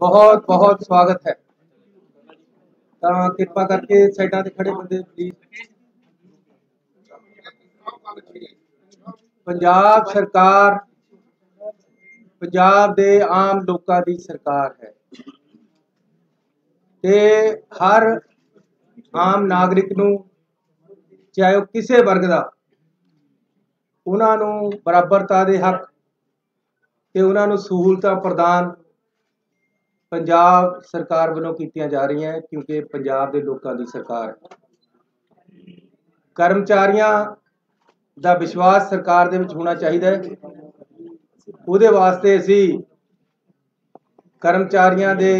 बहुत बहुत स्वागत है। ਤਾਂ ਕਿਰਪਾ ਕਰਕੇ ਸਾਈਡਾਂ ਤੇ ਖੜੇ ਬੰਦੇ ਪਲੀਜ਼। ਪੰਜਾਬ ਸਰਕਾਰ ਪੰਜਾਬ ਦੇ ਆਮ ਲੋਕਾਂ ਦੀ ਸਰਕਾਰ ਹੈ ਤੇ ਹਰ ਆਮ ਨਾਗਰਿਕ ਨੂੰ ਚਾਹੇ ਉਹ ਕਿਸੇ ਵਰਗ ਦਾ ਉਹਨਾਂ ਨੂੰ ਬਰਾਬਰਤਾ ਦੇ ਹੱਕ ਤੇ ਉਹਨਾਂ ਨੂੰ ਸਹੂਲਤਾਂ ਪ੍ਰਦਾਨ ਪੰਜਾਬ ਸਰਕਾਰ ਵੱਲੋਂ ਕੀਤੀਆਂ ਜਾ ਰਹੀਆਂ क्योंकि पंजाब के लोगों की सरकार है। कर्मचारियों का विश्वास सरकार दे विच होना चाहिए। उहदे वास्ते असी कर्मचारियों के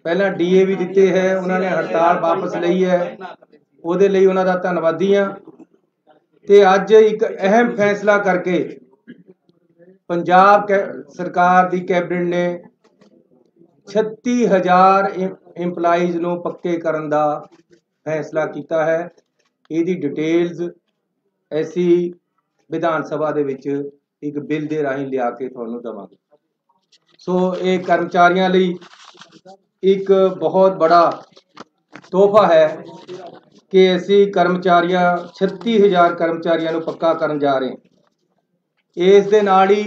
पहला DA भी दिते है, उन्होंने हड़ताल वापस लई है, उहदे लई उन्हां दा धन्नवादी हाँ। ते अज एक अहम फैसला करके पंजाब सरकार की कैबिनेट ने 36,000 इंपलाइज नूं पक्के करन दा फैसला किया है। इहदी डिटेल्स ऐसी विधान सभा दे विच एक बिल दे राही लिया के तुहानूं देवांगे। सो ये कर्मचारियों लई एक बहुत बड़ा तोहफा है कि असी कर्मचारियों 36,000 कर्मचारियों नूं पक्का करन जा रहे हैं। इस दे नाल ही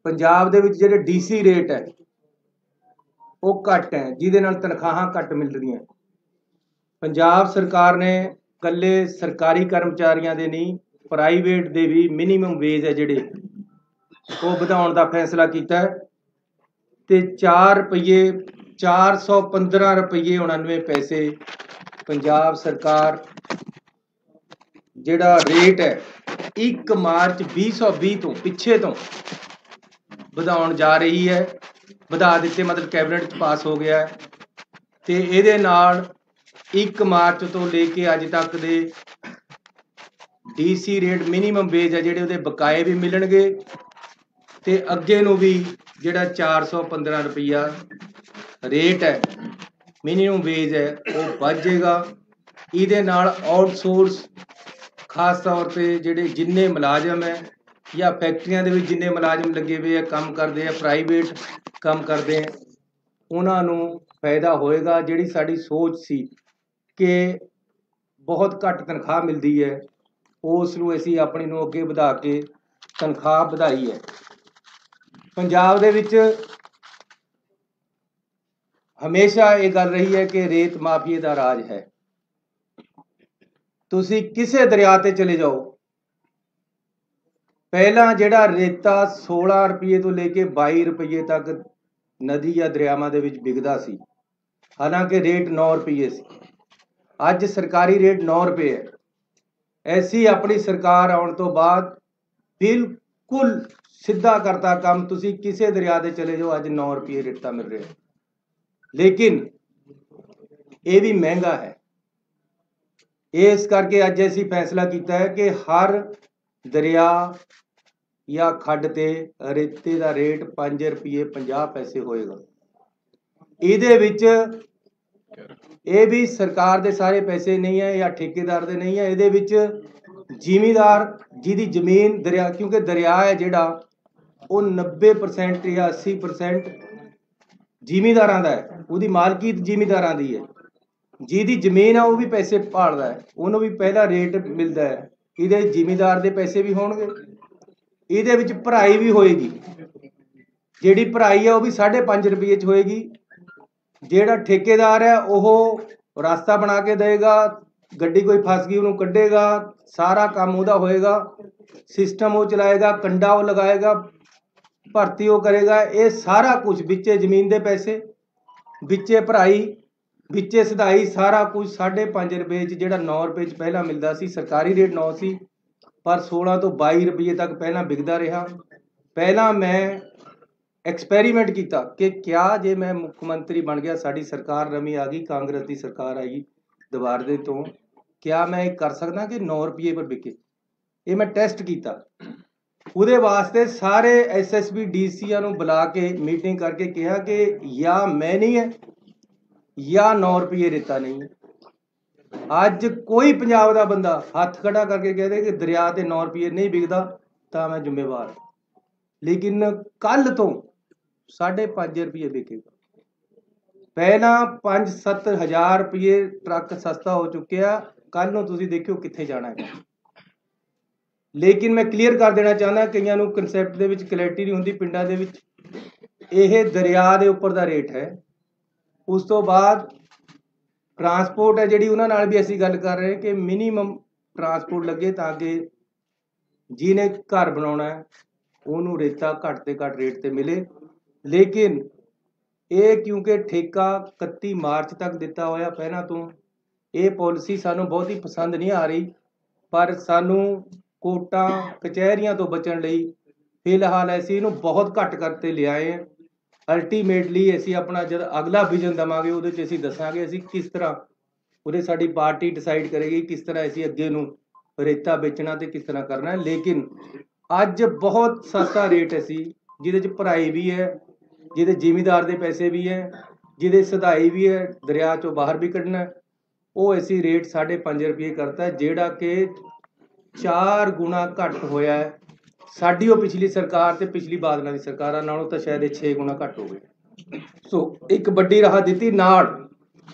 पंजाब दे विच जिहड़े DC रेट है वो घट है, जिहदे नाल तनख्वाहां घट मिल रही हैं। पंजाब सरकार ने कल्ले सरकारी कर्मचारियों दे नहीं प्राइवेट दे भी मिनीमम वेज है जिहड़े वो वधाउण दा फैसला कीता है ते 4 रुपये 415 रुपये 99 पैसे पंजाब सरकार जिहड़ा रेट है 1 मार्च 2020 तो पिछे तो ਵਧਾਉਣ जा रही है। ਵਧਾ ਦਿੱਤੇ मतलब कैबिनेट च पास हो गया है ਤੇ ਇਹਦੇ ਨਾਲ 1 ਮਾਰਚ ਤੋਂ ਲੈ ਕੇ ਅੱਜ ਤੱਕ ਦੇ DC ਰੇਟ ਮਿਨੀਮਮ ਵੇਜ ਹੈ ਜਿਹੜੇ ਉਹਦੇ ਬਕਾਏ ਵੀ ਮਿਲਣਗੇ ਤੇ ਅੱਗੇ ਨੂੰ ਵੀ ਜਿਹੜਾ 415 ਰੁਪਈਆ ਰੇਟ ਹੈ ਮਿਨੀਮਮ ਵੇਜ ਹੈ ਉਹ ਵੱਧ ਜਾਏਗਾ। ਇਹਦੇ ਨਾਲ ਆਊਟਸੋਰਸ ਖਾਸ तौर पे ਜਿਹੜੇ ਜਿੰਨੇ ਮੁਲਾਜ਼ਮ ਹੈ या फैक्ट्रियां दे विच जिन्ने मुलाजिम लगे हुए है काम करते हैं प्राइवेट काम करते हैं उन्होंने फायदा होएगा। जिहड़ी साडी सोच सी कि बहुत घट तनख्वाह मिलती है उस नूं असीं अपनी नूं अगे वधा के तनख्वाह वधाई है। पंजाब दे विच हमेशा ये गल रही है कि रेत माफिए दा राज है। तुसीं किसे दरिया ते चले जाओ पहला जिहड़ा रेता 16 रुपये तो लेके 22 रुपये तक नदी या दरियावां दे विच विकदा सी, हालांकि रेट 9 रुपये सी। अज सरकारी रेट 9 रुपये है। ऐसी अपनी सरकार आउण तो बाद बिल्कुल सीधा करता काम। तुसीं किसे दरिया दे चले जाओ अज 9 रुपये रेता मिल रहा है, लेकिन ये भी महंगा है। इस करके अज असीं फैसला किया है कि हर दरिया या खड्ड ते रेते का रेट 5 रुपये 50 पैसे होएगा। इहदे विच ये भी सरकार दे सारे पैसे नहीं है या ठेकेदार दे नहीं है। इहदे विच जिमीदार जिहदी जमीन दरिया क्योंकि दरिया है जिहड़ा वो 90% या 80% जिमीदारां दा है, उहदी मालकीत जिमीदारां दी है। जिहदी जमीन है वो भी पैसे भालदा है, उहनूं भी पहला रेट मिलता है। इहदे जिमीदार दे पैसे भी होणगे, ਇਹਦੇ ਵਿੱਚ ਭਰਾਈ भी होएगी। ਜਿਹੜੀ ਭਰਾਈ है वो भी 5.5 रुपये च होएगी। ਜਿਹੜਾ ठेकेदार है वो रास्ता बना के देगा, गड्डी कोई फस गई उन्होंने कढ़ेगा, सारा काम ਉਹਦਾ होएगा, सिस्टम वो चलाएगा, कंडा वो लगाएगा, भर्ती वो करेगा। ये सारा कुछ बिच्चे जमीन के पैसे बिच्चे भराई बिच्चे सधाई सारा कुछ 5.5 रुपये च ਜਿਹੜਾ 9 रुपये च पहला मिलता सी। सरकारी रेट 9 सी पर 16 तो 22 रुपये तक पहला बिकता रहा। पहला मैं एक्सपेरीमेंट किया कि क्या जे मैं मुख्यमंत्री बन गया, साड़ी सरकार नवीं आ गई, कांग्रेस की सरकार आई दोबारे तो क्या मैं कर सकदा कि 9 रुपये पर बिके। ये मैं टेस्ट किया। उहदे वास्ते सारे SSB DCआं नूं बुला के मीटिंग करके कहा कि या मैं नहीं है या 9 रुपये रेता नहीं है। अज कोई पंजाब का बंदा हथ खड़ा करके कह दे कि दरिया ते 9 रुपये नहीं बिकता तो मैं जिम्मेवार। लेकिन कल तो 5.5 रुपये ਵਿਕੇਗਾ। ਪਹਿਲਾਂ 5-7 ਹਜ਼ਾਰ ਰੁਪਏ ਟਰੱਕ ਸਸਤਾ ਹੋ ਚੁੱਕਿਆ। ਕੱਲ ਨੂੰ ਤੁਸੀਂ ਦੇਖਿਓ ਕਿੱਥੇ ਜਾਣਾ ਹੈ। ਲੇਕਿਨ ਮੈਂ ਕਲੀਅਰ ਕਰ ਦੇਣਾ ਚਾਹੁੰਦਾ, ਕਈਆਂ ਨੂੰ ਕਨਸੈਪਟ ਦੇ ਵਿੱਚ ਕਲੈਰਿਟੀ ਨਹੀਂ ਹੁੰਦੀ। ਪਿੰਡਾਂ ਦੇ ਵਿੱਚ ਇਹ ਦਰਿਆ ਦੇ ਉੱਪਰ ਦਾ ਰੇਟ ਹੈ। ਉਸ ਤੋਂ ਬਾਅਦ ਟਰਾਂਸਪੋਰਟ ਹੈ ਜਿਹੜੀ, ਉਹਨਾਂ ਨਾਲ ਵੀ ਅਸੀਂ ਗੱਲ ਕਰ ਰਹੇ ਕਿ ਮਿਨੀਮਮ ਟਰਾਂਸਪੋਰਟ ਲੱਗੇ ਤਾਂ ਕਿ ਜਿਹਨੇ ਘਰ ਬਣਾਉਣਾ ਹੈ ਉਹਨੂੰ ਰੇਤਾ ਘੱਟ ਤੇ ਘੱਟ ਰੇਟ ਤੇ ਮਿਲੇ। ਲੇਕਿਨ ਇਹ ਕਿਉਂਕਿ ਠੇਕਾ 31 ਮਾਰਚ ਤੱਕ ਦਿੱਤਾ ਹੋਇਆ ਪਹਿਲਾਂ ਤੋਂ, ਇਹ ਪਾਲਿਸੀ ਸਾਨੂੰ ਬਹੁਤ ਹੀ ਪਸੰਦ ਨਹੀਂ ਆ ਰਹੀ। ਪਰ ਸਾਨੂੰ ਕੋਰਟਾਂ ਕਚਹਿਰੀਆਂ ਤੋਂ ਬਚਣ ਲਈ ਫਿਲਹਾਲ ਅਸੀਂ ਇਹਨੂੰ ਬਹੁਤ ਘੱਟ ਕਰਤੇ ਲਿਆਏ ਹਾਂ। ਅਲਟੀਮੇਟਲੀ ਅਸੀਂ ਆਪਣਾ ਜਦ ਅਗਲਾ ਵਿਜ਼ਨ ਦੇਵਾਂਗੇ ਉਹਦੇ 'ਚ ਅਸੀਂ ਦੱਸਾਂਗੇ ਅਸੀਂ ਕਿਸ ਤਰ੍ਹਾਂ, ਉਹਦੇ ਸਾਡੀ ਪਾਰਟੀ ਡਿਸਾਈਡ ਕਰੇਗੀ ਕਿਸ ਤਰ੍ਹਾਂ ਅਸੀਂ ਅੱਗੇ ਨੂੰ ਰੇਤਾ ਵੇਚਣਾ ਤੇ ਕਿਸ ਤਰ੍ਹਾਂ ਕਰਨਾ। ਲੇਕਿਨ ਅੱਜ ਬਹੁਤ ਸਸਤਾ ਰੇਟ ਅਸੀਂ ਜਿਹਦੇ 'ਚ ਭਰਾਈ ਵੀ ਹੈ, ਜਿਹਦੇ ਜ਼ਿਮੀਂਦਾਰ ਦੇ ਪੈਸੇ ਵੀ ਹੈ, ਜਿਹਦੇ ਸਧਾਈ ਵੀ ਹੈ, ਦਰਿਆ 'ਚੋਂ ਬਾਹਰ ਵੀ ਕੱਢਣਾ, ਉਹ ਅਸੀਂ ਰੇਟ 5.5 ਰੁਪਏ ਕਰਤਾ, ਜਿਹੜਾ ਕਿ 4 ਗੁਣਾ ਘੱਟ ਹੋਇਆ ਹੈ। ਸਾਡੀ ਉਹ ਪਿਛਲੀ ਸਰਕਾਰ ਤੇ ਪਿਛਲੀ ਬਾਦਲਾਂ ਦੀ ਸਰਕਾਰਾਂ ਨਾਲੋਂ ਤਾਂ ਸ਼ਾਇਦ 6 ਗੁਣਾ ਘੱਟ ਹੋ ਗਏ। ਸੋ ਇੱਕ ਵੱਡੀ ਰਾਹਤ ਦਿੱਤੀ। ਨਾਲ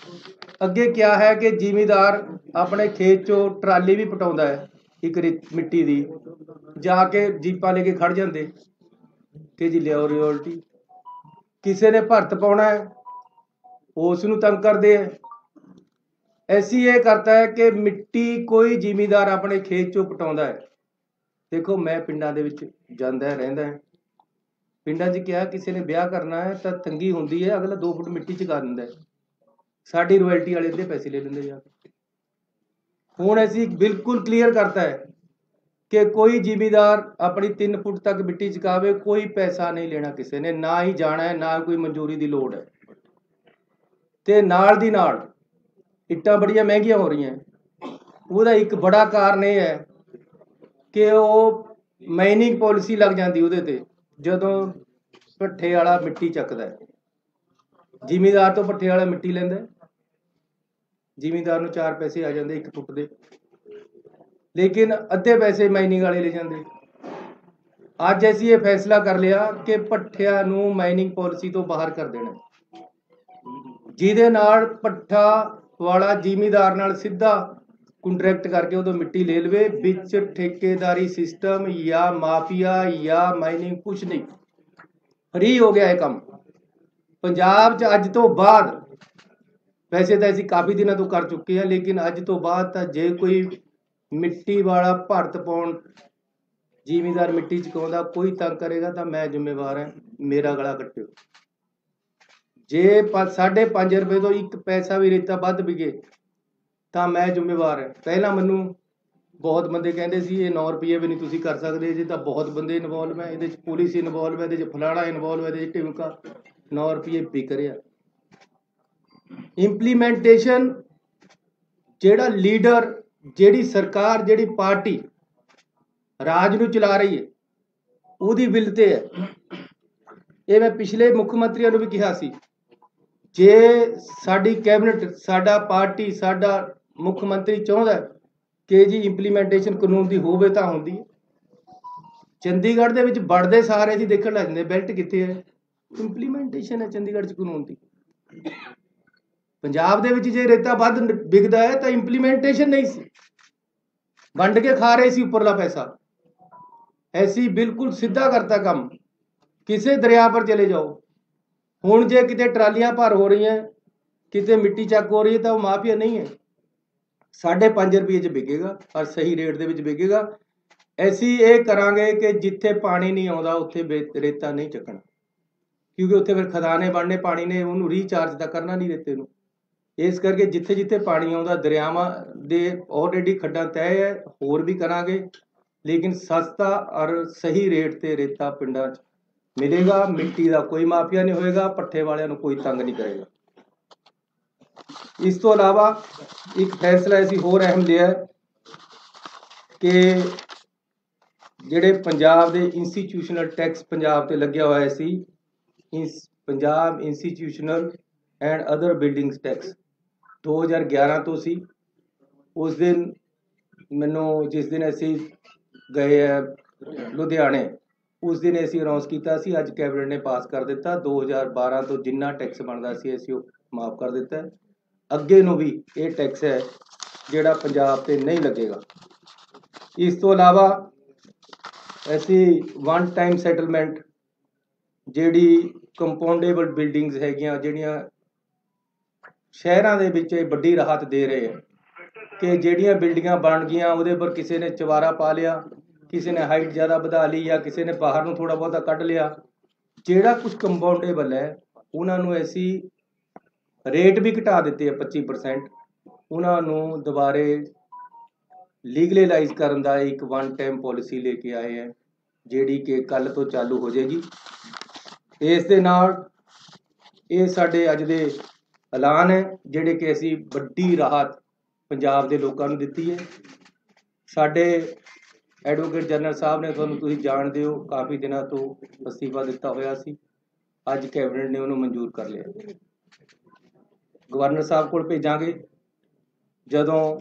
ਅੱਗੇ ਕਿਹਾ ਹੈ ਕਿ ਜ਼ਿਮੀਂਦਾਰ ਆਪਣੇ ਖੇਤ 'ਚੋਂ ਟਰਾਲੀ ਵੀ ਪਟਾਉਂਦਾ ਹੈ ਇੱਕ ਮਿੱਟੀ ਦੀ, ਜਾ ਕੇ ਜੀਪਾਂ ਲੈ ਕੇ ਖੜ ਜਾਂਦੇ ਕਿ ਜੀ ਲਿਆਓ ਰਿਓਲਟੀ। ਕਿਸੇ ਨੇ ਭਰਤ ਪਾਉਣਾ ਹੈ ਉਸ ਨੂੰ ਤੰਗ ਕਰਦੇ ਹੈ। ਐਸੀ ਇਹ ਕਰਤਾ ਹੈ ਕਿ ਮਿੱਟੀ ਕੋਈ ਜ਼ਿਮੀਂਦਾਰ ਆਪਣੇ ਖੇਤ 'ਚੋਂ ਪਟਾਉਂਦਾ ਹੈ। ਦੇਖੋ ਮੈਂ ਪਿੰਡਾਂ ਦੇ ਵਿੱਚ ਜਾਂਦਾ ਰਹਿੰਦਾ ਹੈ। ਪਿੰਡਾਂ 'ਚ ਕਿਹਾ ਕਿਸੇ ਨੇ ਵਿਆਹ ਕਰਨਾ ਹੈ ਤਾਂ ਤੰਗੀ ਹੁੰਦੀ ਹੈ, ਅਗਲਾ 2 ਫੁੱਟ ਮਿੱਟੀ ਚੁਕਾ ਦਿੰਦਾ ਹੈ, ਸਾਡੀ ਰਾਇਲਟੀ ਵਾਲੇ ਅੱਧੇ ਪੈਸੇ ਲੈ ਲੈਂਦੇ ਜਾ ਕੇ। ਹੁਣ ਅਸੀਂ ਬਿਲਕੁਲ ਕਲੀਅਰ ਕਰਤਾ ਹੈ ਕਿ ਕੋਈ ਜ਼ਿਮੀਂਦਾਰ ਆਪਣੀ 3 ਫੁੱਟ ਤੱਕ ਮਿੱਟੀ ਚੁਕਾਵੇ, ਕੋਈ ਪੈਸਾ ਨਹੀਂ ਲੈਣਾ ਕਿਸੇ ਨੇ, ਨਾ ਹੀ ਜਾਣਾ ਹੈ, ਨਾ ਕੋਈ ਮਨਜ਼ੂਰੀ ਦੀ ਲੋੜ ਹੈ। ਤੇ ਨਾਲ ਦੀ ਨਾਲ ਇੱਟਾਂ ਬੜੀਆਂ ਮਹਿੰਗੀਆਂ ਹੋ ਰਹੀਆਂ। ਉਹਦਾ ਇੱਕ ਬੜਾ ਕਾਰਨ ਇਹ ਹੈ ਕਿ ਉਹ ਮਾਈਨਿੰਗ ਪਾਲਿਸੀ ਲੱਗ ਜਾਂਦੀ ਉਹਦੇ ਤੇ, ਜਦੋਂ ਭੱਠੇ ਵਾਲਾ ਮਿੱਟੀ ਚੱਕਦਾ ਹੈ, ਜ਼ਿਮੀਂਦਾਰ ਤੋਂ ਭੱਠੇ ਵਾਲਾ ਮਿੱਟੀ ਲੈਂਦਾ, ਜ਼ਿਮੀਂਦਾਰ ਨੂੰ 4 ਪੈਸੇ ਆ ਜਾਂਦੇ 1 ਫੁੱਟ ਦੇ, ਲੇਕਿਨ ਅੱਧੇ ਪੈਸੇ ਮਾਈਨਿੰਗ ਵਾਲੇ ਲੈ ਜਾਂਦੇ। ਅੱਜ ਅਸੀਂ ਇਹ ਫੈਸਲਾ ਕਰ ਲਿਆ ਕਿ ਭੱਠਿਆਂ ਨੂੰ ਮਾਈਨਿੰਗ ਪਾਲਿਸੀ ਤੋਂ ਬਾਹਰ ਕਰ ਦੇਣਾ, ਜਿਹਦੇ ਨਾਲ ਭੱਠਾ ਵਾਲਾ ਜ਼ਿਮੀਂਦਾਰ ਨਾਲ ਸਿੱਧਾ ਕੰਟਰੈਕਟ ਕਰਕੇ ਉਦੋਂ ਮਿੱਟੀ ਲੈ ਲਵੇ। ਵਿੱਚ ਠੇਕੇਦਾਰੀ ਸਿਸਟਮ ਜਾਂ ਮਾਫੀਆ ਜਾਂ ਮਾਈਨਿੰਗ ਕੁਛ ਨਹੀਂ, ਫ੍ਰੀ ਹੋ ਗਿਆ ਇਹ ਕੰਮ ਪੰਜਾਬ 'ਚ ਅੱਜ ਤੋਂ ਬਾਅਦ। ਵੈਸੇ ਤਾਂ ਅਸੀਂ ਕਾਫੀ ਦਿਨਾਂ ਤੋਂ ਕਰ ਚੁੱਕੇ ਹਾਂ, ਲੇਕਿਨ ਅੱਜ ਤੋਂ ਬਾਅਦ ਤਾਂ ਜੇ ਕੋਈ ਮਿੱਟੀ ਵਾਲਾ ਭਰਤ ਪਾਉਣ ਜ਼ਿਮੀਂਦਾਰ ਮਿੱਟੀ ਚੁਕਾਉਂਦਾ ਕੋਈ ਤੰਗ ਕਰੇਗਾ ਤਾਂ ਮੈਂ ਜ਼ਿੰਮੇਵਾਰ ਹਾਂ, ਮੇਰਾ ਗਲਾ ਕੱਟਿਓ। ਜੇ 5.5 ਰੁਪਏ ਤੋਂ 1 ਪੈਸਾ ਵੀ ਰੇਤਾ ਵੱਧ ਵਿਕੇ ਤਾਂ ਮੈਂ ਜ਼ਿੰਮੇਵਾਰ ਹਾਂ। ਪਹਿਲਾਂ ਮੈਨੂੰ ਬਹੁਤ ਬੰਦੇ ਕਹਿੰਦੇ ਸੀ ਇਹ 9 ਰੁਪਏ ਵੀ ਨਹੀਂ ਤੁਸੀਂ ਕਰ ਸਕਦੇ, ਜੇ ਤਾਂ ਬਹੁਤ ਬੰਦੇ ਇਨਵੋਲਵ ਹੈ ਇਹਦੇ 'ਚ, ਪੁਲਿਸ ਇਨਵੋਲਵ ਹੈ ਇਹਦੇ 'ਚ, ਫਲਾਣਾ ਇਨਵੋਲਵ ਹੈ ਇਹਦੇ 'ਚ, ਢਿਮਕਾ 9 ਰੁਪਏ ਵਿਕ ਰਿਹਾ। ਇੰਪਲੀਮੈਂਟੇਸ਼ਨ ਜਿਹੜਾ ਲੀਡਰ, ਜਿਹੜੀ ਸਰਕਾਰ, ਜਿਹੜੀ ਪਾਰਟੀ ਰਾਜ ਨੂੰ ਚਲਾ ਰਹੀ ਹੈ ਉਹਦੀ ਵਿਲ ਤੇ ਹੈ। ਇਹ ਮੈਂ ਪਿਛਲੇ ਮੁੱਖ ਮੰਤਰੀਆਂ ਨੂੰ ਵੀ ਕਿਹਾ ਸੀ, ਜੇ ਸਾਡੀ ਕੈਬਨਿਟ, ਸਾਡਾ ਪਾਰਟੀ, ਸਾਡਾ ਮੁੱਖ ਮੰਤਰੀ ਚਾਹੁੰਦਾ ਕਿ ਜੀ ਇੰਪਲੀਮੈਂਟੇਸ਼ਨ ਕਾਨੂੰਨ ਦੀ ਹੋਵੇ ਤਾਂ ਹੁੰਦੀ ਹੈ। ਚੰਡੀਗੜ੍ਹ ਦੇ ਵਿੱਚ ਵੜਦੇ ਸਾਰੇ ਜੀ ਦੇਖਣ ਲੱਗ ਜਾਂਦੇ ਬੈਲਟ ਕਿੱਥੇ ਹੈ, ਇੰਪਲੀਮੈਂਟੇਸ਼ਨ ਹੈ ਚੰਡੀਗੜ੍ਹ 'ਚ ਕਾਨੂੰਨ ਦੀ। ਪੰਜਾਬ ਦੇ ਵਿੱਚ ਜੇ ਰੇਤਾ ਵੱਧ ਵਿਕਦਾ ਹੈ ਤਾਂ ਇੰਪਲੀਮੈਂਟੇਸ਼ਨ ਨਹੀਂ ਸੀ, ਵੰਡ ਕੇ ਖਾ ਰਹੇ ਸੀ ਉੱਪਰਲਾ ਪੈਸਾ। ਐਸੀ ਬਿਲਕੁਲ ਸਿੱਧਾ ਕਰਤਾ ਕੰਮ। ਕਿਸੇ ਦਰਿਆ ਪਰ ਚਲੇ ਜਾਓ, ਹੁਣ ਜੇ ਕਿਤੇ ਟਰਾਲੀਆਂ ਭਰ ਹੋ ਰਹੀਆਂ, ਕਿਤੇ ਮਿੱਟੀ ਚੱਕ ਹੋ ਰਹੀ ਹੈ ਤਾਂ ਉਹ ਮਾਫੀਆ ਨਹੀਂ ਹੈ, 5.5 ਰੁਪਏ 'ਚ ਵਿਕੇਗਾ ਔਰ ਸਹੀ ਰੇਟ ਦੇ ਵਿੱਚ ਵਿਕੇਗਾ। ਅਸੀਂ ਇਹ ਕਰਾਂਗੇ ਕਿ ਜਿੱਥੇ ਪਾਣੀ ਨਹੀਂ ਆਉਂਦਾ ਉੱਥੇ ਰੇਤਾ ਨਹੀਂ ਚੱਕਣਾ, ਕਿਉਂਕਿ ਉੱਥੇ ਫਿਰ ਖਦਾਨੇ ਬਣਨੇ, ਪਾਣੀ ਨੇ ਉਹਨੂੰ ਰੀਚਾਰਜ ਤਾਂ ਕਰਨਾ ਨਹੀਂ ਰੇਤੇ ਨੂੰ। ਇਸ ਕਰਕੇ ਜਿੱਥੇ ਜਿੱਥੇ ਪਾਣੀ ਆਉਂਦਾ, ਦਰਿਆਵਾਂ ਦੇ ਆਲਰੇਡੀ ਖੱਡਾਂ ਤੈਅ ਹੈ, ਹੋਰ ਵੀ ਕਰਾਂਗੇ, ਲੇਕਿਨ ਸਸਤਾ ਔਰ ਸਹੀ ਰੇਟ ਤੇ ਰੇਤਾ ਪਿੰਡਾਂ 'ਚ ਮਿਲੇਗਾ। ਮਿੱਟੀ ਦਾ ਕੋਈ ਮਾਫੀਆ ਨਹੀਂ ਹੋਏਗਾ, ਪੱਠੇ ਵਾਲਿਆਂ ਨੂੰ ਕੋਈ ਤੰਗ ਨਹੀਂ ਕਰੇਗਾ। ਇਸ ਤੋਂ ਇਲਾਵਾ ਇੱਕ ਫੈਸਲਾ ਅਸੀਂ ਹੋਰ ਅਹਿਮ ਲਿਆ ਕਿ ਜਿਹੜੇ ਪੰਜਾਬ ਦੇ ਇੰਸਟੀਟਿਊਸ਼ਨਲ ਟੈਕਸ ਪੰਜਾਬ ਤੇ ਲੱਗਿਆ ਹੋਇਆ ਸੀ, Punjab institutional and other buildings tax 2011 ਤੋਂ ਸੀ। ਉਸ ਦਿਨ ਮੈਨੂੰ, ਜਿਸ ਦਿਨ ਅਸੀਂ ਗਏ ਲੁਧਿਆਣੇ, उस दिन ਅਸੀਂ ਅਨਾਉਂਸ ਕੀਤਾ ਸੀ, ਅੱਜ ਕੈਬਨਿਟ ਨੇ ਪਾਸ ਕਰ ਦਿੱਤਾ। 2012 ਤੋਂ ਜਿੰਨਾ ਟੈਕਸ ਬਣਦਾ ਸੀ ਅਸੀਂ ਉਹ ਮਾਫ ਕਰ ਦਿੱਤਾ। ਅੱਗੇ ਨੂੰ ਵੀ ਇਹ ਟੈਕਸ ਹੈ ਜਿਹੜਾ ਪੰਜਾਬ ਤੇ ਨਹੀਂ ਲੱਗੇਗਾ। ਇਸ ਤੋਂ ਇਲਾਵਾ ਅਸੀਂ ਵਨ ਟਾਈਮ ਸੈਟਲਮੈਂਟ ਜਿਹੜੀ ਕੰਪਾਊਂਡੇਬਲ ਬਿਲਡਿੰਗਸ ਹੈਗੀਆਂ, ਜਿਹੜੀਆਂ ਸ਼ਹਿਰਾਂ ਦੇ ਵਿੱਚ ਇਹ ਵੱਡੀ ਰਾਹਤ ਦੇ ਰਹੇ ਹੈ ਕਿ ਜਿਹੜੀਆਂ ਬਿਲਡਿੰਗਾਂ ਬਣ ਗਈਆਂ ਉਹਦੇ ਪਰ ਕਿਸੇ ਨੇ ਚਵਾਰਾ ਪਾ ਲਿਆ, ਕਿਸੇ ਨੇ ਹਾਈਟ ਜ਼ਿਆਦਾ ਵਧਾ ਲਈ ਜਾਂ ਕਿਸੇ ਨੇ ਬਾਹਰ ਨੂੰ ਥੋੜ੍ਹਾ ਬਹੁਤਾ ਕੱਢ ਲਿਆ। ਜਿਹੜਾ ਕੁਝ ਕੰਪਾਊਂਡੇਬਲ ਹੈ ਉਹਨਾਂ ਨੂੰ ਅਸੀਂ ਰੇਟ ਵੀ ਘਟਾ ਦਿੱਤੇ ਆ 25%। ਉਹਨਾਂ ਨੂੰ ਦੁਬਾਰੇ ਲੀਗਲਾਈਜ਼ ਕਰਨ ਦਾ ਇੱਕ ਵਨ ਟਾਈਮ ਪਾਲਿਸੀ ਲੈ ਕੇ ਆਏ ਹੈ, ਜਿਹੜੀ ਕਿ ਕੱਲ੍ਹ ਤੋਂ ਚਾਲੂ ਹੋ ਜਾਏਗੀ। ਇਸ ਦੇ ਨਾਲ ਇਹ ਸਾਡੇ ਅੱਜ ਦੇ ਐਲਾਨ ਹੈ ਜਿਹੜੇ ਕਿ ਅਸੀਂ ਵੱਡੀ ਰਾਹਤ ਪੰਜਾਬ ਦੇ ਲੋਕਾਂ ਨੂੰ ਦਿੱਤੀ ਹੈ। ਸਾਡੇ ਐਡਵੋਕੇਟ ਜਨਰਲ ਸਾਹਿਬ ਨੇ, ਤੁਸੀਂ ਜਾਣਦੇ ਹੋ, ਕਾਫੀ ਦਿਨਾਂ ਤੋਂ ਅਸਤੀਫਾ ਦਿੱਤਾ ਹੋਇਆ ਸੀ। ਅੱਜ ਕੈਬਨਿਟ ਨੇ ਉਹਨੂੰ ਮਨਜ਼ੂਰ ਕਰ ਲਿਆ। ਗਵਰਨਰ ਸਾਹਿਬ ਕੋਲ ਭੇਜਾਂਗੇ, ਜਦੋਂ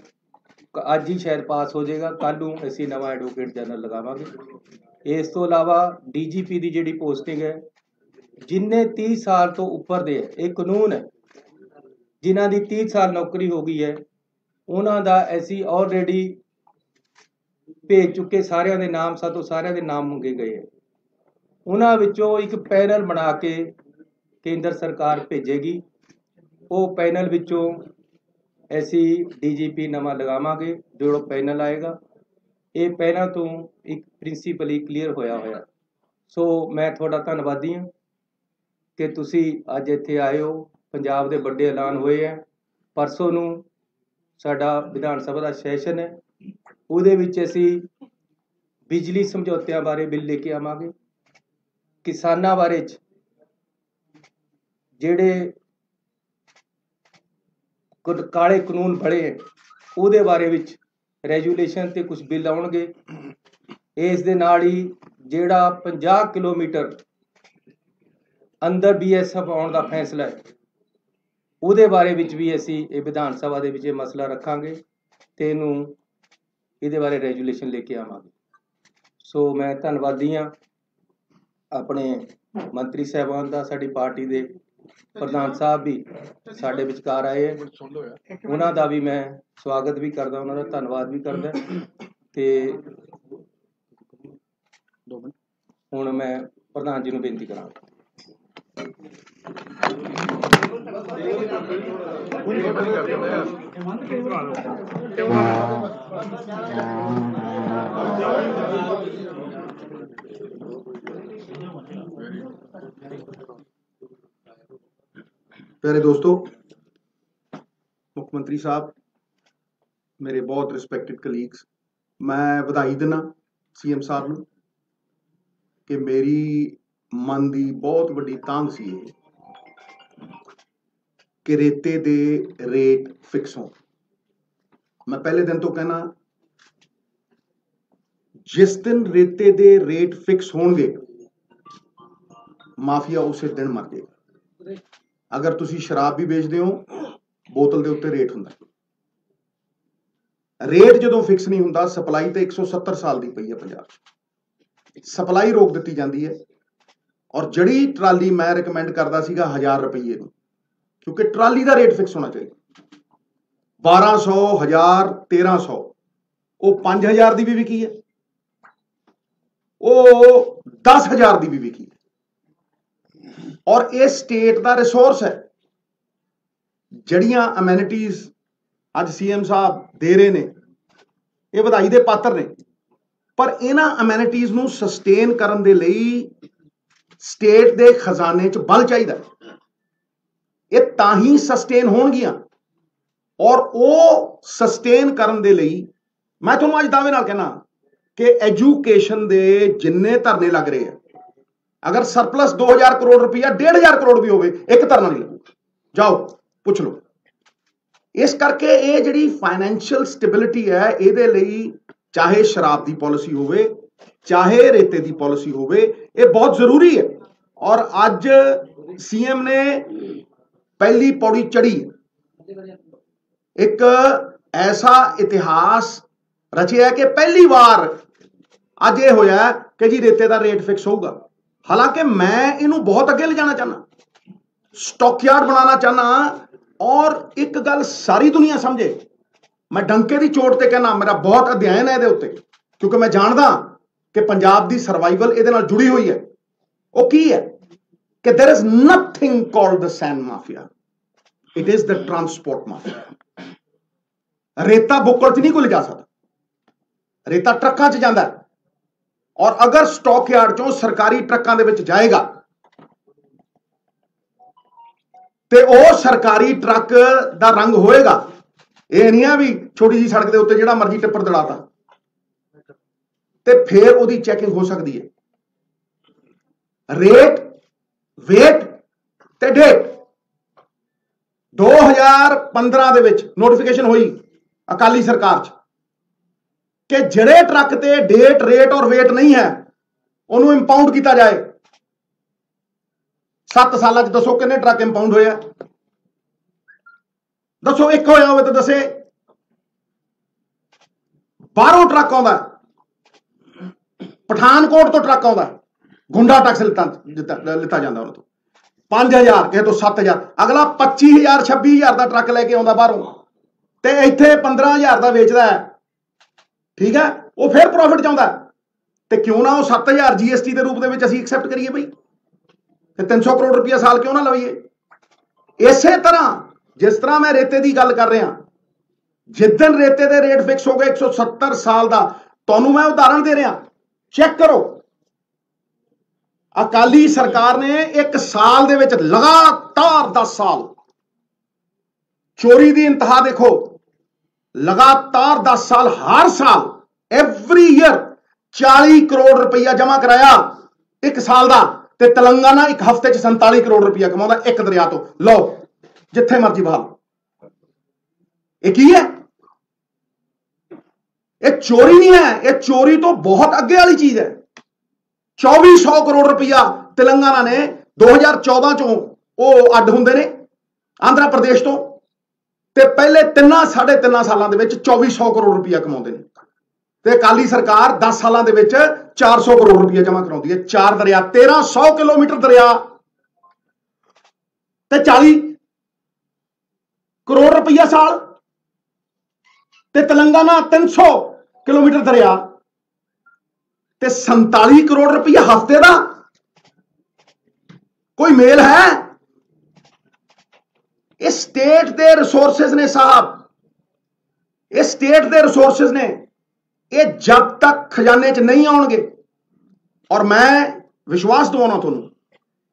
ਅੱਜ ਹੀ ਸ਼ਾਇਦ ਪਾਸ ਹੋ ਜਾਏਗਾ, ਕੱਲ੍ਹ ਨੂੰ ਅਸੀਂ ਨਵਾਂ ਐਡਵੋਕੇਟ ਜਨਰਲ ਲਗਾਵਾਂਗੇ। ਇਸ ਤੋਂ ਇਲਾਵਾ DGP ਦੀ ਜਿਹੜੀ ਪੋਸਟਿੰਗ ਹੈ, ਜਿੰਨੇ 30 ਸਾਲ ਤੋਂ ਉੱਪਰ ਦੇ ਹੈ, ਇਹ ਕਾਨੂੰਨ ਹੈ, ਜਿਨ੍ਹਾਂ ਦੀ 30 ਸਾਲ ਨੌਕਰੀ ਹੋ ਗਈ ਹੈ ਉਹਨਾਂ ਦਾ ਅਸੀਂ ਆਲਰੇਡੀ ਭੇਜ ਚੁੱਕੇ ਸਾਰਿਆਂ ਦੇ ਨਾਮ। ਸਾਤੋਂ ਸਾਰਿਆਂ ਦੇ ਨਾਮ ਮੰਗੇ ਗਏ ਹੈ। ਉਹਨਾਂ ਵਿੱਚੋਂ ਇੱਕ ਪੈਨਲ ਬਣਾ ਕੇ ਕੇਂਦਰ ਸਰਕਾਰ ਭੇਜੇਗੀ। ਉਹ ਪੈਨਲ ਵਿੱਚੋਂ ਅਸੀਂ DGP ਨਵਾਂ ਲਗਾਵਾਂਗੇ। ਜਿਹੜਾ ਪੈਨਲ ਆਏਗਾ ਇਹ ਪਹਿਲਾਂ ਤੋਂ ਇੱਕ ਪ੍ਰਿੰਸੀਪਲੀ ਕਲੀਅਰ ਹੋਇਆ। ਸੋ ਮੈਂ ਤੁਹਾਡਾ ਧੰਨਵਾਦੀ ਹਾਂ ਕਿ ਤੁਸੀਂ ਅੱਜ ਇੱਥੇ ਆਏ ਹੋ। ਪੰਜਾਬ ਦੇ ਵੱਡੇ ਐਲਾਨ ਹੋਏ ਹੈ। ਪਰਸੋਂ ਨੂੰ ਸਾਡਾ ਵਿਧਾਨ ਸਭਾ ਦਾ ਸੈਸ਼ਨ ਹੈ, ਉਹਦੇ ਵਿੱਚ ਅਸੀਂ ਬਿਜਲੀ ਸਮਝੌਤਿਆਂ ਬਾਰੇ ਬਿੱਲ ਲੈ ਕੇ ਆਵਾਂਗੇ। ਕਿਸਾਨਾਂ ਬਾਰੇ ਜਿਹੜੇ ਕਾਲੇ ਕਾਨੂੰਨ ਬਣੇ ਹੈ ਉਹਦੇ ਬਾਰੇ ਵਿੱਚ ਰੈਜੂਲੇਸ਼ਨ ਤੇ ਕੁਝ ਬਿੱਲ ਆਉਣਗੇ। ਇਸ ਦੇ ਨਾਲ ਹੀ ਜਿਹੜਾ 50 ਕਿਲੋਮੀਟਰ ਅੰਦਰ BSF ਆਉਣ ਦਾ ਫੈਸਲਾ ਹੈ ਉਹਦੇ ਬਾਰੇ ਵਿੱਚ ਵੀ ਅਸੀਂ ਇਹ ਵਿਧਾਨ ਸਭਾ ਦੇ ਵਿੱਚ ਇਹ ਮਸਲਾ ਰੱਖਾਂਗੇ ਤੇ ਇਹਦੇ ਬਾਰੇ ਰੈਜੂਲੇਸ਼ਨ ਲੈ ਕੇ ਆਵਾਂਗੇ। ਸੋ ਮੈਂ ਧੰਨਵਾਦੀ ਹਾਂ ਆਪਣੇ ਮੰਤਰੀ ਸਾਹਿਬਾਨ ਦਾ। ਸਾਡੀ ਪਾਰਟੀ ਦੇ ਪ੍ਰਧਾਨ ਸਾਹਿਬ ਵੀ ਸਾਡੇ ਵਿਚਕਾਰ ਆਏ ਹੈ, ਉਹਨਾਂ ਦਾ ਵੀ ਮੈਂ ਸਵਾਗਤ ਵੀ ਕਰਦਾ, ਉਹਨਾਂ ਦਾ ਧੰਨਵਾਦ ਵੀ ਕਰਦਾ। ਤੇ ਹੁਣ ਮੈਂ ਪ੍ਰਧਾਨ ਜੀ ਨੂੰ ਬੇਨਤੀ ਕਰਾਂਗਾ। प्यारे दोस्तों, मुख्यमंत्री साहब, मेरे बहुत रिस्पैक्टेड कलीग्स, मैं बधाई देना CM साहब ਨੂੰ कि मेरी मन की बहुत वड्डी तांग सी कि रेते दे रेट फिक्स हो। मैं पहले दिन तो कहना, जिस दिन रेते दे रेट फिक्स होंगे माफिया उसे दिन मर जाएगा। अगर तुसी शराब भी बेचते हो बोतल के उत्ते रेट हुंदा, रेट जदों फिक्स नहीं हुंदा, सप्लाई तो 170 साल की पई है पंजाब च, सप्लाई रोक दी जाती है। और जड़ी ट्राली मैं रिकमेंड करता सीगा 1000 रुपये की, क्योंकि ट्राली का रेट फिक्स होना चाहिए। 1200, 1000, 1300, वो 5000 की भी विकी है, वो 10,000 की भी विकी है। और ये स्टेट का रिसोर्स है। जड़ियां अमेनिटीज अज CM साहब दे रहे ने, ये बधाई दे पात्र ने, पर इन्हां अमेनिटीज नूं सस्टेन करन दे लई स्टेट दे खजाने च बल चाहिए। ये तां ही सस्टेन होणगियां, और वो सस्टेन करन दे लई मैं तुहानूं अज दावे नाल कहना कि एजुकेशन दे जिन्ने धरने लग रहे हैं, अगर सरप्लस 2000 करोड़ रुपया 1500 करोड़ भी होवे, एक धरना नहीं लगेगा। जाओ पुछ लो। इस करके ये जिहड़ी फाइनैंशियल स्टेबिलिटी है, इहदे लई चाहे शराब की पॉलिसी होवे, चाहे रेते की पॉलिसी होवे, ये बहुत जरूरी है। और अज CM ने पहली पौड़ी चढ़ी, एक ऐसा इतिहास रचिया कि पहली बार ਅੱਜ ਇਹ ਹੋਇਆ ਕਿ ਜੀ ਰੇਤੇ ਦਾ ਰੇਟ ਫਿਕਸ ਹੋਊਗਾ। ਹਾਲਾਂकि मैं ਇਹਨੂੰ बहुत अगे ले जाना चाहना, स्टॉकयार्ड बनाना चाहना। और एक गल सारी दुनिया समझे, मैं डंके की चोट ते कहना, मेरा बहुत अध्ययन है ਇਹਦੇ ਉੱਤੇ, क्योंकि मैं जानदा कि पंजाब की सर्वाइवल ਇਹਦੇ ਨਾਲ जुड़ी हुई है। वो की है कि there is nothing called the sand mafia, it is the transport mafia। रेता बुक्कड़ च नहीं कोई लिजा सकता, रेता ट्रकों च जाता है। और अगर स्टॉक यार्ड चों सरकारी ट्रकों दे विच जाएगा ते ओ सरकारी ट्रक दा रंग होएगा। ये नहीं है भी छोटी जी सड़क के उत्ते जिहड़ा मर्जी टिप्पर दड़ाता, ते फिर ओदी चैकिंग हो सकती है। रेट, वेट ते डेट 2015 दे विच नोटिफिकेशन हुई अकाली सरकार च कि जिहड़े ट्रक ते डेट, रेट और वेट नहीं है उन्होंने इंपाउंड किया जाए। 7 साल दसो कितने ट्रक इंपाउंड होया? दसो, एक होया होवे तो दसे। बाहरों ट्रक आउंदा, पठानकोट तो ट्रक आउंदा, गुंडा टैक्स लिता जाता उन्होंने तो 5000, किसी तो 7000, अगला 25000 26000 का ट्रक लैके आउंदा बाहरों, ते इत्थे 15000 का वेचदा है। ठीक है, वो फिर प्रॉफिट चाहता है, तो क्यों ना वो 7000 GST के रूप में असीं एक्सैप्ट करिए भाई, 300 करोड़ रुपया साल क्यों ना लवीए। इस तरह जिस तरह मैं रेते की गल कर रहा, जिदन रेते के रेट फिक्स हो गए 170 साल का, तुहानूं मैं उदाहरण दे रहा, चेक करो। अकाली सरकार ने एक साल दे विच लगातार 10 साल चोरी की इंतहा देखो, लगातार 10 साल, हर साल एवरी ईयर 40 करोड़ रुपया जमा कराया एक साल का, ते तेलंगाना एक हफ्ते 47 करोड़ रुपया कमाता एक दरिया तो। लो जिथे मर्जी बहा, ये की है? ये चोरी नहीं है, ये चोरी तो बहुत अगे वाली चीज है। 2400 करोड़ रुपया तेलंगाना ने 2014 चों वो अड हुंदे ने आंध्र प्रदेश तो, ते पहले 3.5 सालों के 2400 करोड़ रुपया कमाते हैं, ते अकाली सरकार 10 सालों के 400 करोड़ रुपया जमा कराती है। 4 दरिया, 1300 किलोमीटर दरिया, ते 40 करोड़ रुपया साल, ते तेलंगाना 300 किलोमीटर दरिया, ते 47 करोड़ रुपया हफ्ते का। कोई मेल है? ये स्टेट के रिसोर्सेज ने साहब, ये स्टेट के रिसोर्सेज ने, ये जब तक खजाने च नहीं आउणगे, और मैं विश्वास दवाउणा तुहानूं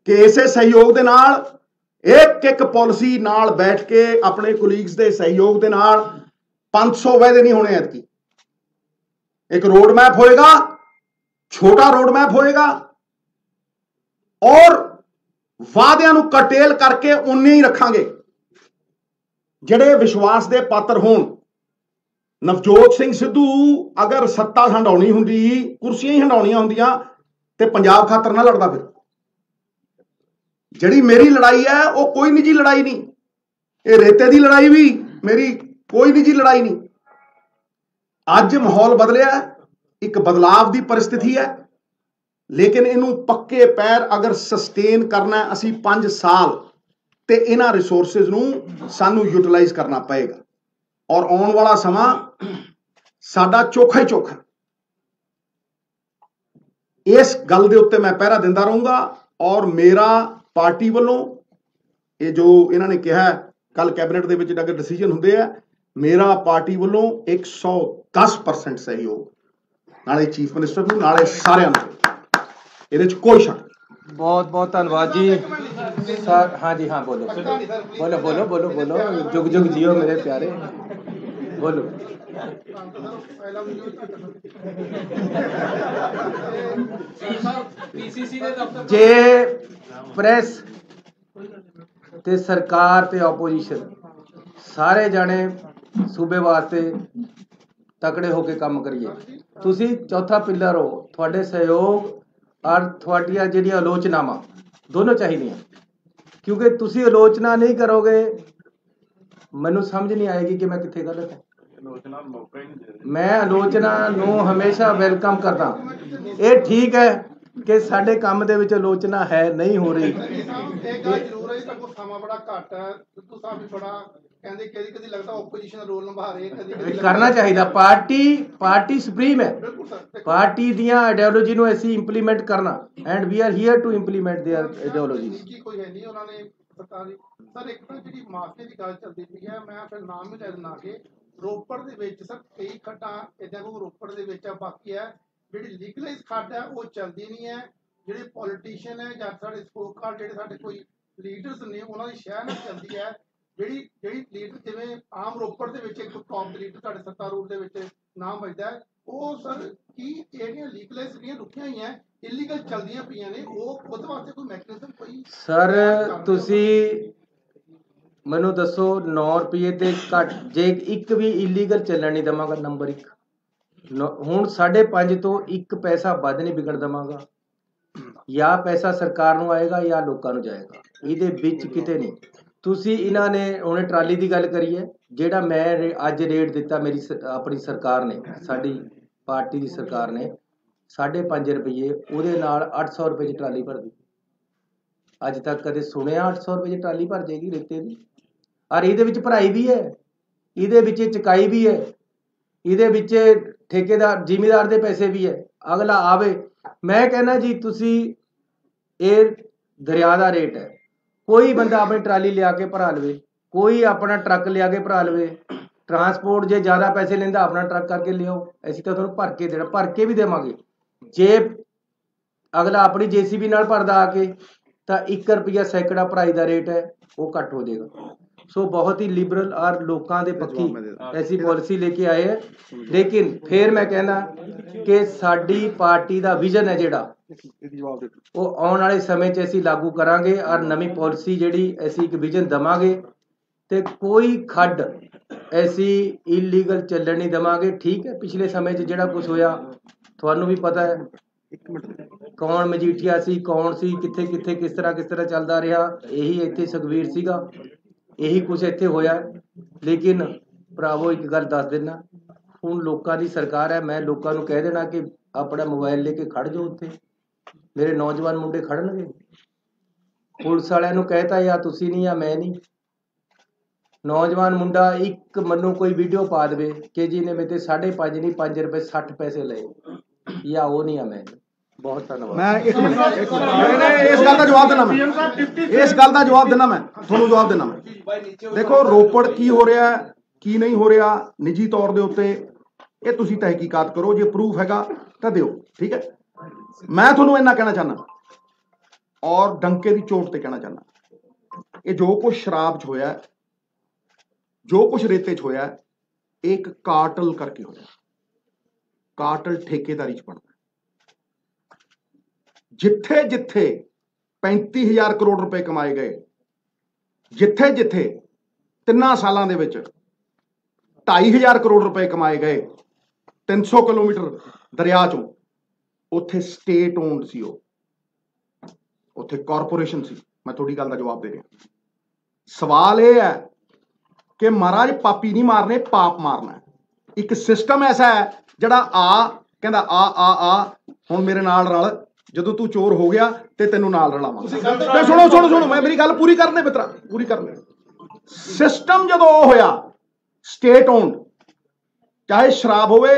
कि इसे सहयोग दे नाल, एक एक पॉलिसी नाल बैठ के अपने कुलीग्स के सहयोग दे नाल 500 वायदे नहीं होने। ऐतकी एक रोड मैप होएगा, छोटा रोड मैप होएगा, और वादियां नूं कटेल करके उन्ने ही रखांगे ਜਿਹੜੇ विश्वास के पात्र होण। नवजोत सिंह सिद्धू अगर सत्ता हंडाउणी हुंदी, कुर्सियां ही हंडाउणियां हुंदियां, ते पंजाब खातर ना लड़दा। फिर जिहड़ी मेरी लड़ाई है वो कोई निजी लड़ाई नहीं, ये रेते की लड़ाई भी मेरी कोई निजी लड़ाई नहीं। अज माहौल बदलिया, एक बदलाव की परिस्थिति है, लेकिन इनू पक्के पैर अगर सस्टेन करना है असी 5 साल, ते इन्हां रिसोर्सिस नूं सानू यूटिलाइज करना पएगा। और आने वाला समा साडा चोखा ही चोखा। इस गल दे उत्ते मैं पहरा दिंदा रहूंगा, और मेरा पार्टी वालों ये जो इन्होंने कहा कल कैबिनेट दे विच अगर डिसीजन हुंदे आ, मेरा पार्टी वालों 110% सहयोग, नाले चीफ मिनिस्टर नूं, नाले सारिआं नूं, इहदे च कोई शक। बहुत बहुत धन्यवाद जी सर। हाँ जी, हाँ बोलो बोलो बोलो बोलो बोलो, जुग जुग जियो मेरे प्यारे, बोलो। जे प्रेस ते सरकार ते ओपोजिशन सारे जाने सूबे वास्ते तकड़े होके काम करिए। तुसी चौथा पिलर हो, थोड़े सहयोग और थोड़िया ਜਿਹੜੀਆਂ आलोचनावां दोनों चाहिए, क्योंकि तुसी आलोचना नहीं करोगे मैनू समझ नहीं आएगी कि मैं कितने गलत है। मैं आलोचना ਨੂੰ ਹਮੇਸ਼ਾ ਵੈਲਕਮ ਕਰਦਾ। ਇਹ ਠੀਕ ਹੈ ਕਿ ਸਾਡੇ ਕੰਮ ਦੇ ਵਿੱਚ ਆਲੋਚਨਾ ਹੈ ਨਹੀਂ ਹੋ ਰਹੀ। एक गल जरूर है सगों समा बड़ा घट है, सिद्धू साहब भी बड़ा कहते कदी कदी लगता ओपोजिशन का रोल निभा रहे, कदी करना चाहिए। पार्टी सुप्रीम है, पार्टी दियां आइडियोलॉजी ਨੂੰ ਅਸੀਂ इंप्लीमेंट करना and we are here to implement their ideology. कोई है नहीं उन्होंने सरकारी सर एक तो जी माफिया की गल चलती पई है, मैं फिर नाम भी ले देना कि ਰੋਪੜ ਦੇ ਵਿੱਚ ਸਰ ਕਈ ਖੱਡਾਂ ਇਦਾਂ ਕੋਈ ਰੋਪੜ ਦੇ ਵਿੱਚ ਆ, ਬਾਕੀ ਹੈ ਜਿਹੜੀ ਲੀਗਲਾਈਜ਼ ਖੱਡ ਹੈ ਉਹ ਚੱਲਦੀ ਨਹੀਂ ਹੈ। ਜਿਹੜੇ ਪੋਲੀਟੀਸ਼ੀਅਨ ਹੈ ਜਾਂ ਸਾਡੇ ਸਪੋਕ ਕਾਰਡ ਜਿਹੜੇ ਸਾਡੇ ਕੋਈ ਲੀਡਰਸ ਨੇ ਉਹਨਾਂ ਦੀ ਸ਼ਹਿਰ ਨਾਲ ਚੱਲਦੀ ਹੈ। ਜਿਹੜੀ ਲੀਡਰ ਜਿਵੇਂ ਆਮ ਰੋਪੜ ਦੇ ਵਿੱਚ ਇੱਕ ਟੌਪ ਲੀਡਰ ਤੁਹਾਡੇ ਸੱਤਾ ਰੂਪ ਦੇ ਵਿੱਚ ਨਾਮ ਵੱਜਦਾ ਹੈ, ਉਹ ਸਰ ਕੀ ਜਿਹੜੀਆਂ ਲੀਗਲਾਈਜ਼ ਜਿਹੜੀਆਂ ਰੁਕੀਆਂ ਹੋਈਆਂ ਇਲੀਗਲ ਚੱਲਦੀਆਂ ਪਈਆਂ ਨੇ, ਉਹ ਉਹਦੇ ਵਾਸਤੇ ਕੋਈ ਮੈਕੈਨਿਜ਼ਮ ਕੋਈ ਸਰ ਤੁਸੀਂ ਮੈਨੂੰ ਦੱਸੋ 9 ਰੁਪਏ ਤੇ ਘੱਟ ਜੇ ਇੱਕ ਵੀ ਇਲੀਗਲ ਚੱਲਣ ਨਹੀਂ ਦੇਵਾਂਗਾ। ਨੰਬਰ 1 ਹੁਣ 5.5 ਤੋਂ 1 ਪੈਸਾ ਵੱਧ ਨਹੀਂ ਵਿਕਣ ਦੇਵਾਂਗਾ। ਜਾਂ ਪੈਸਾ ਸਰਕਾਰ ਨੂੰ ਆਏਗਾ ਜਾਂ ਲੋਕਾਂ ਨੂੰ ਜਾਏਗਾ, ਇਹਦੇ ਵਿੱਚ ਕਿਤੇ ਨਹੀਂ। ਤੁਸੀਂ ਇਹਨਾਂ ਨੇ ਉਹਨੇ ਟਰਾਲੀ ਦੀ ਗੱਲ ਕਰੀ ਹੈ, ਜਿਹੜਾ ਮੈਂ ਅੱਜ ਰੇਟ ਦਿੱਤਾ ਮੇਰੀ ਆਪਣੀ ਸਰਕਾਰ ਨੇ, ਸਾਡੀ ਪਾਰਟੀ ਦੀ ਸਰਕਾਰ ਨੇ 5.5 ਰੁਪਏ, ਉਹਦੇ ਨਾਲ 800 ਰੁਪਏ ਦੀ ਟਰਾਲੀ ਭਰਦੀ। ਅੱਜ ਤੱਕ ਕਦੇ ਸੁਣਿਆ 800 ਰੁਪਏ ਦੀ ਟਰਾਲੀ ਭਰ ਜਾਏਗੀ ਰੇਤੇ ਦੀ? ਔਰ ਇਹਦੇ ਵਿੱਚ ਭਰਾਈ ਵੀ ਹੈ, ਇਹਦੇ ਵਿੱਚ ਚੁਕਾਈ ਵੀ ਹੈ, ਇਹਦੇ ਵਿੱਚ ਠੇਕੇਦਾਰ ਜ਼ਿਮੀਦਾਰ ਦੇ ਪੈਸੇ ਵੀ ਹੈ। ਅਗਲਾ ਆਵੇ, ਮੈਂ ਕਹਿੰਦਾ ਜੀ ਤੁਸੀਂ ਇਹ ਦਰਿਆ ਦਾ ਰੇਟ ਹੈ, ਕੋਈ ਬੰਦਾ ਆਪਣੀ ਟਰਾਲੀ ਲਿਆ ਕੇ ਭਰਾ ਲਵੇ, ਕੋਈ ਆਪਣਾ ਟਰੱਕ ਲਿਆ ਕੇ ਭਰਾ ਲਵੇ। ਟਰਾਂਸਪੋਰਟ ਜੇ ਜ਼ਿਆਦਾ ਪੈਸੇ ਲੈਂਦਾ ਆਪਣਾ ਟਰੱਕ ਕਰਕੇ ਲਿਆਓ, ਅਸੀਂ ਤਾਂ ਤੁਹਾਨੂੰ ਭਰ ਕੇ ਦੇਣਾ, ਭਰ ਕੇ ਵੀ ਦੇਵਾਂਗੇ। ਜੇ ਅਗਲਾ ਆਪਣੀ JCB ਨਾਲ ਭਰਦਾ ਆ ਕੇ ਤਾਂ 1 ਰੁਪਿਆ ਸੈਂਕੜਾ ਭਰਾਈ ਦਾ ਰੇਟ ਹੈ ਉਹ ਘੱਟ ਹੋ ਜਾਏਗਾ। ਸੋ ਬਹੁਤ ਹੀ ਲਿਬਰਲ ਔਰ ਲੋਕਾਂ ਦੇ ਪੱਖੀ ਐਸੀ ਪਾਲਿਸੀ ਲੈ ਕੇ ਆਏ ਹੈ। ਲੇਕਿਨ ਫਿਰ ਮੈਂ ਕਹਿੰਦਾ ਕਿ ਸਾਡੀ ਪਾਰਟੀ ਦਾ ਵਿਜ਼ਨ ਹੈ ਜਿਹੜਾ ਉਹ ਆਉਣ ਵਾਲੇ ਸਮੇਂ 'ਚ ਅਸੀਂ ਲਾਗੂ ਕਰਾਂਗੇ ਔਰ ਨਵੀਂ ਪਾਲਿਸੀ ਜਿਹੜੀ ਅਸੀਂ ਇੱਕ ਵਿਜ਼ਨ ਦੇਵਾਂਗੇ ਤੇ ਕੋਈ ਖੱਡ ਐਸੀ ਇਲੀਗਲ ਚੱਲਣ ਨਹੀਂ ਦੇਵਾਂਗੇ। ਠੀਕ ਹੈ, ਪਿਛਲੇ ਸਮੇਂ 'ਚ ਜਿਹੜਾ ਕੁਝ ਹੋਇਆ ਤੁਹਾਨੂੰ ਵੀ ਪਤਾ ਹੈ, ਕੌਣ ਮਜੀਠੀਆ ਸੀ, ਕੌਣ ਸੀ, ਕਿੱਥੇ ਕਿੱਥੇ ਕਿਸ ਤਰ੍ਹਾਂ ਚੱਲਦਾ ਰਿਹਾ। ਇਹੀ ਇੱਥੇ ਸੁਖਬੀਰ ਸੀਗਾ, ਇਹੀ ਕੁਝ ਇੱਥੇ ਹੋਇਆ। ਲੇਕਿਨ ਭਰਾਵੋ ਇੱਕ ਗੱਲ ਦੱਸ ਦੇਣਾ, ਹੁਣ ਲੋਕਾਂ ਦੀ ਸਰਕਾਰ ਹੈ, ਮੈਂ ਲੋਕਾਂ ਨੂੰ ਕਹਿ ਦੇਣਾ ਕਿ ਆਪਣਾ ਮੋਬਾਈਲ ਲੈ ਕੇ ਖੜ ਜਾਓ, ਉੱਥੇ ਮੇਰੇ ਨੌਜਵਾਨ ਮੁੰਡੇ ਖੜਨਗੇ। ਪੁਲਿਸ ਵਾਲਿਆਂ ਨੂੰ ਕਹਿਤਾ ਜਾਂ ਤੁਸੀਂ ਨਹੀਂ ਜਾਂ ਮੈਂ ਨਹੀਂ। ਨੌਜਵਾਨ ਮੁੰਡਾ ਇੱਕ ਮੈਨੂੰ ਕੋਈ ਵੀਡੀਓ ਪਾ ਦੇਵੇ ਕਿ ਜੀ ਨੇ ਮੇਰੇ 5.5 ਨਹੀਂ 5 ਰੁਪਏ 60 ਪੈਸੇ ਲਏ, ਜਾਂ ਉਹ ਨਹੀਂ ਆ ਮੈਂ। बहुत धन्यवाद। मैं एक मिनट इस गल का जवाब देना, मैं इस गल का जवाब देना, मैं थोड़ा जवाब देना। मैं देखो रोपड़ की हो रहा है की नहीं हो रहा निजी तौर के उत्ते ये तुसी तहकीकात करो, जो प्रूफ हैगा तो दिओ, ठीक है। मैं थोड़ा इन्ना कहना चाहना और डंके की चोट ते कहना चाहना, ये जो कुछ शराब च होया, जो कुछ रेते च होया, एक कार्टल करके होया। कार्टल ठेकेदारी च बनता, जिथे जिथे 35,000 करोड़ रुपए कमाए गए, जिथे जिथे 3 सालों के 2,500 करोड़ रुपए कमाए गए 300 किलोमीटर दरिया चों, उत्थे स्टेट ओनड सी, उत्थे कॉरपोरेशन सी। मैं थोड़ी गल का जवाब दे रहा। सवाल यह है कि महाराज पापी नहीं मारने, पाप मारना है। एक सिस्टम ऐसा है जड़ा कहंदा आ हुण मेरे नाल रल, ਜਦੋਂ ਤੂੰ ਚੋਰ ਹੋ ਗਿਆ ਤੇ ਤੈਨੂੰ ਨਾਲ ਰਲਾਵਾਂਗਾ। ਸੁਣੋ ਮੈਂ ਮੇਰੀ ਗੱਲ ਪੂਰੀ ਕਰਨੇ ਮਿੱਤਰਾ, ਪੂਰੀ ਕਰਨੇ। ਸਿਸਟਮ ਜਦੋਂ ਉਹ ਹੋਇਆ ਸਟੇਟ ਓਨਡ, ਚਾਹੇ ਸ਼ਰਾਬ ਹੋਵੇ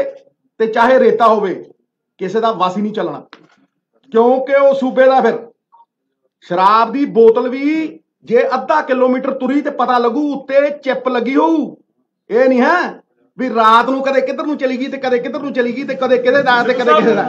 ਤੇ ਚਾਹੇ ਰੇਤਾ ਹੋਵੇ, ਕਿਸੇ ਦਾ ਵਾਸੀ ਨਹੀਂ ਚੱਲਣਾ, ਕਿਉਂਕਿ ਉਹ ਸੂਬੇ ਦਾ। ਫਿਰ ਸ਼ਰਾਬ ਦੀ ਬੋਤਲ ਵੀ ਜੇ ਅੱਧਾ ਕਿਲੋਮੀਟਰ ਤੁਰੀ ਤੇ ਪਤਾ ਲੱਗੂ ਉੱਤੇ ਚਿੱਪ ਲੱਗੀ ਹੋਊ। ਇਹ ਨਹੀਂ ਹੈ ਵੀ ਰਾਤ ਨੂੰ ਕਦੇ ਕਿੱਧਰ ਨੂੰ ਚਲੀ ਗਈ ਤੇ ਕਦੇ ਕਿੱਧਰ ਨੂੰ ਚਲੀ ਗਈ ਤੇ ਕਦੇ ਕਿਹਦੇ ਦਾ ਤੇ ਕਦੇ ਕਿਸੇ ਦਾ।